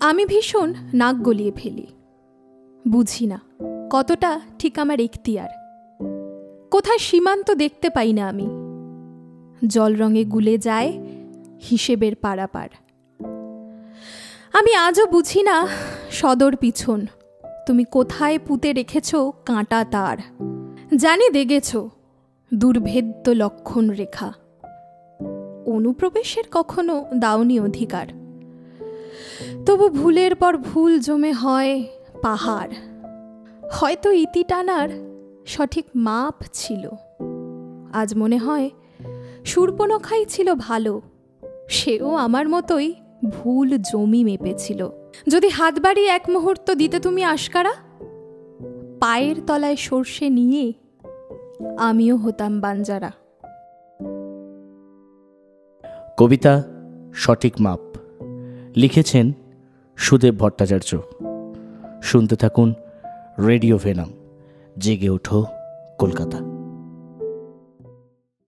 আমি ভীষণ নাক গলিয়ে ফেলি, বুঝি না কতটা ঠিক আমার এখতিয়ার। কোথায় সীমান্ত দেখতে পাই না আমি। জল রঙে গুলে যায় হিসেবের পারাপার। আমি আজও বুঝি না সদর পিছন তুমি কোথায় পুঁতে রেখেছ কাঁটা তার। জানি দেগেছ দুর্ভেদ্য লক্ষণ রেখা, অনুপ্রবেশের কখনো দাওনি অধিকার। তবু ভুলের পর ভুল জমে হয় পাহাড়। হয়তো ইতি টানার সঠিক মাপ ছিল। আজ মনে হয় শূর্পণখাই ছিল ভালো, সেও আমার মতোই ভুল জমি মেপেছিল। যদি হাত বাড়িয়ে এক মুহূর্ত দিতে তুমি আশকারা, পায়ের তলায় সর্ষে নিয়ে আমিও হতাম বাঞ্জারা। কবিতা সঠিক মাপ লিখেছেন সুদেব ভট্টাচার্য। শুনতে থাকুন রেডিও ভেনাম। জেগে ওঠো কলকাতা।